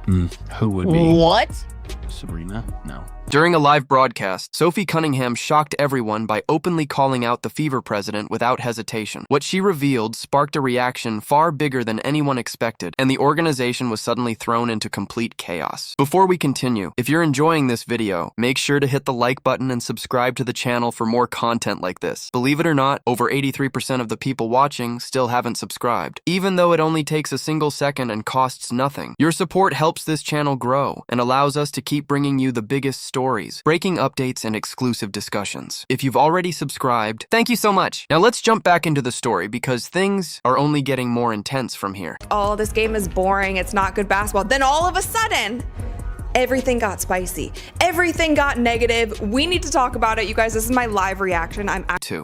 Who would be? What? Sabrina? No. During a live broadcast, Sophie Cunningham shocked everyone by openly calling out the Fever president without hesitation. What she revealed sparked a reaction far bigger than anyone expected, and the organization was suddenly thrown into complete chaos. Before we continue, if you're enjoying this video, make sure to hit the like button and subscribe to the channel for more content like this. Believe it or not, over 83% of the people watching still haven't subscribed, even though it only takes a single second and costs nothing. Your support helps this channel grow and allows us to keep bringing you the biggest stories, breaking updates, and exclusive discussions. If you've already subscribed, thank you so much. Now let's jump back into the story because things are only getting more intense from here. Oh, this game is boring. It's not good basketball. Then all of a sudden, everything got spicy. Everything got negative. We need to talk about it. You guys, this is my live reaction.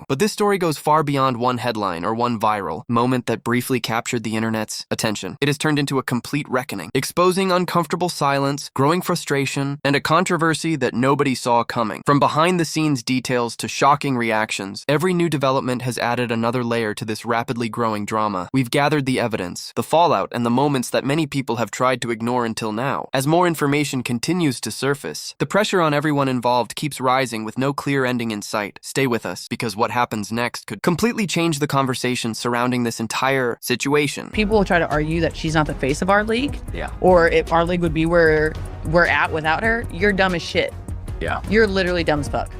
But this story goes far beyond one headline or one viral moment that briefly captured the internet's attention. It has turned into a complete reckoning, exposing uncomfortable silence, growing frustration, and a controversy that nobody saw coming. From behind-the-scenes details to shocking reactions, every new development has added another layer to this rapidly growing drama. We've gathered the evidence, the fallout, and the moments that many people have tried to ignore until now. As more information continues to surface, the pressure on everyone involved keeps rising with no clear ending in sight. Stay with us, because what happens next could completely change the conversation surrounding this entire situation. People will try to argue that she's not the face of our league. Yeah. Or if our league would be where we're at without her. You're dumb as shit. Yeah. You're literally dumb as fuck.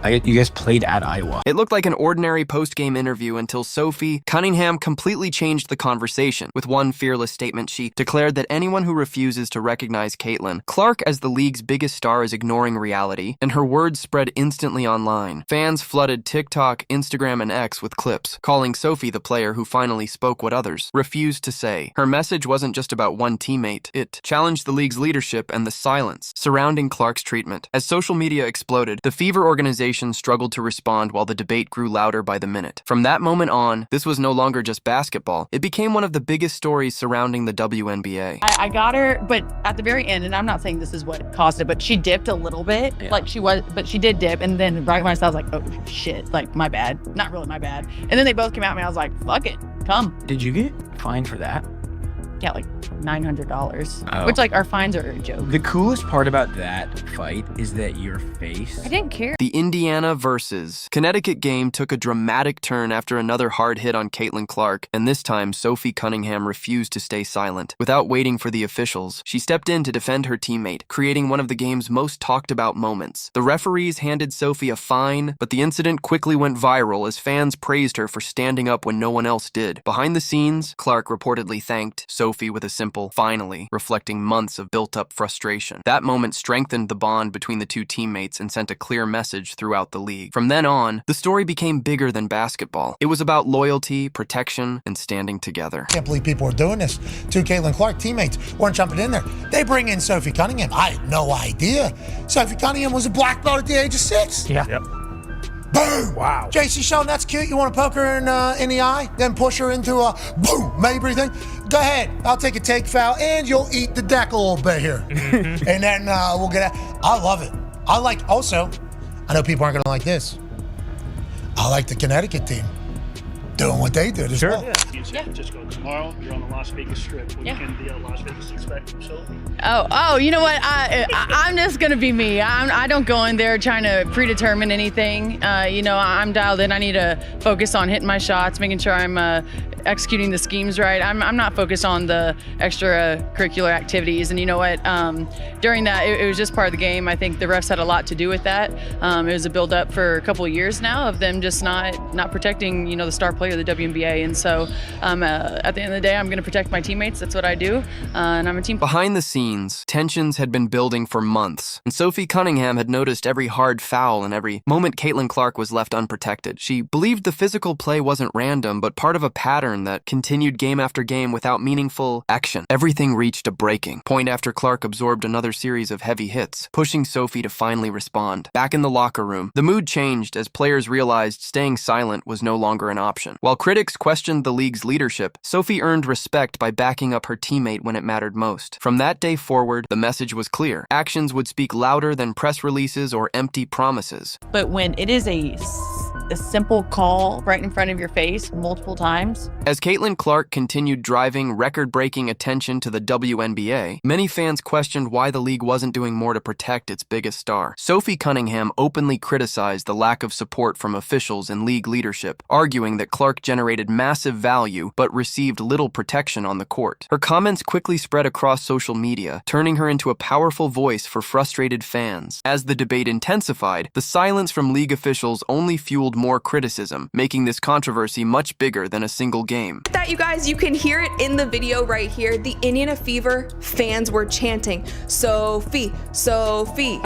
You guys played at Iowa. It looked like an ordinary post-game interview until Sophie Cunningham completely changed the conversation. With one fearless statement, she declared that anyone who refuses to recognize Caitlin Clark as the league's biggest star is ignoring reality, and her words spread instantly online. Fans flooded TikTok, Instagram, and X with clips, calling Sophie the player who finally spoke what others refused to say. Her message wasn't just about one teammate. It challenged the league's leadership and the silence surrounding Clark's treatment. As social media exploded, the Fever organization struggled to respond while the debate grew louder by the minute. From that moment on, this was no longer just basketball. It became one of the biggest stories surrounding the WNBA. I got her, but at the very end, and I'm not saying this is what caused it, but she dipped a little bit. Yeah. Like but she did dip. And then right when I was like, oh shit, like my bad. Not really my bad. And then they both came at me. I was like, fuck it, come. Did you get fined for that? Yeah, like $900, Oh. which like our fines are a joke. The coolest part about that fight is that your face. I didn't care. The Indiana versus Connecticut game took a dramatic turn after another hard hit on Caitlin Clark, and this time Sophie Cunningham refused to stay silent. Without waiting for the officials, she stepped in to defend her teammate, creating one of the game's most talked about moments. The referees handed Sophie a fine, but the incident quickly went viral as fans praised her for standing up when no one else did. Behind the scenes, Clark reportedly thanked Sophie with a simple "finally," reflecting months of built-up frustration. That moment strengthened the bond between the two teammates and sent a clear message throughout the league. From then on, the story became bigger than basketball. It was about loyalty, protection, and standing together. Can't believe people are doing this. Two Caitlin Clark teammates weren't jumping in there. They bring in Sophie Cunningham. I had no idea. Sophie Cunningham was a black belt at the age of 6. Yeah. Yep. Boom! Wow. JC Sheldon, that's cute. You want to poke her in the eye, then push her into a boom Mabry thing? Go ahead. I'll take a take foul, and you'll eat the deck a little bit here. And then we'll get out. I love it. I know people aren't going to like this. I like the Connecticut team doing what they did as well. In San Francisco tomorrow. You're on the Las Vegas Strip. What can the Las Vegas expect from Sophie? Oh, you know what? I'm just gonna be me. I don't go in there trying to predetermine anything. I'm dialed in. I need to focus on hitting my shots, making sure I'm executing the schemes right. I'm not focused on the extracurricular activities. And you know what? During that, it was just part of the game. I think the refs had a lot to do with that. It was a build-up for a couple of years now of them just not protecting, the star player of the WNBA. And so at the end of the day, I'm going to protect my teammates. That's what I do. And I'm a team. Behind the scenes, tensions had been building for months, and Sophie Cunningham had noticed every hard foul and every moment Caitlin Clark was left unprotected. She believed the physical play wasn't random, but part of a pattern that continued game after game without meaningful action. Everything reached a breaking point after Clark absorbed another series of heavy hits, pushing Sophie to finally respond. Back in the locker room, the mood changed as players realized staying silent was no longer an option. While critics questioned the league's leadership, Sophie earned respect by backing up her teammate when it mattered most. From that day forward, the message was clear. Actions would speak louder than press releases or empty promises. But when it is a a simple call right in front of your face multiple times. As Caitlin Clark continued driving record-breaking attention to the WNBA, many fans questioned why the league wasn't doing more to protect its biggest star. Sophie Cunningham openly criticized the lack of support from officials and league leadership, arguing that Clark generated massive value but received little protection on the court. Her comments quickly spread across social media, turning her into a powerful voice for frustrated fans. As the debate intensified, the silence from league officials only fueled more criticism, making this controversy much bigger than a single game. That, you guys, you can hear it in the video right here. The Indiana Fever fans were chanting, "Sophie, Sophie."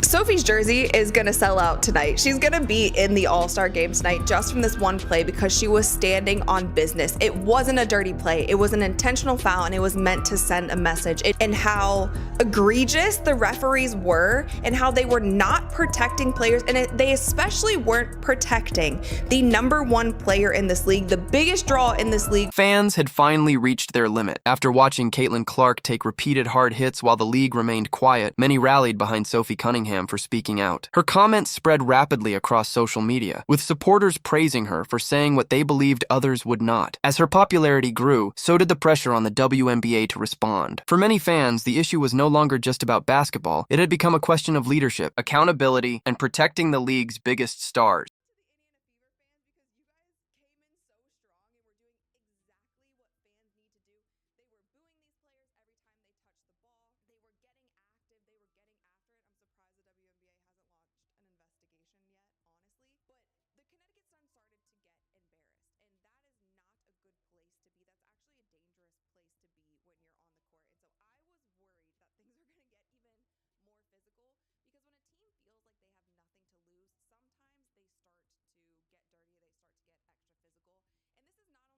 Sophie's jersey is gonna sell out tonight. She's gonna be in the All-Star game tonight just from this one play because she was standing on business. It wasn't a dirty play. It was an intentional foul, and it was meant to send a message. And how egregious the referees were, and how they were not protecting players, and they especially weren't protecting the #1 player in this league, the biggest draw in this league. Fans had finally reached their limit. After watching Caitlin Clark take repeated hard hits while the league remained quiet, many rallied behind Sophie Cunningham for speaking out. Her comments spread rapidly across social media, with supporters praising her for saying what they believed others would not. As her popularity grew, so did the pressure on the WNBA to respond. For many fans, the issue was no longer just about basketball. It had become a question of leadership, accountability, and protecting the league's biggest stars.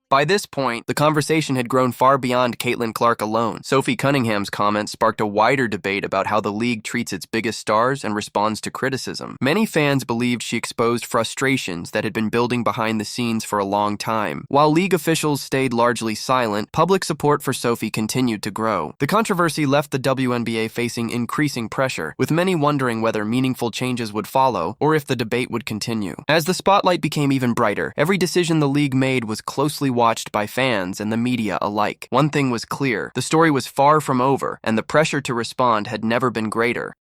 By this point, the conversation had grown far beyond Caitlin Clark alone. Sophie Cunningham's comments sparked a wider debate about how the league treats its biggest stars and responds to criticism. Many fans believed she exposed frustrations that had been building behind the scenes for a long time. While league officials stayed largely silent, public support for Sophie continued to grow. The controversy left the WNBA facing increasing pressure, with many wondering whether meaningful changes would follow or if the debate would continue. As the spotlight became even brighter, every decision the league made was closely watched by fans and the media alike. One thing was clear: the story was far from over, and the pressure to respond had never been greater.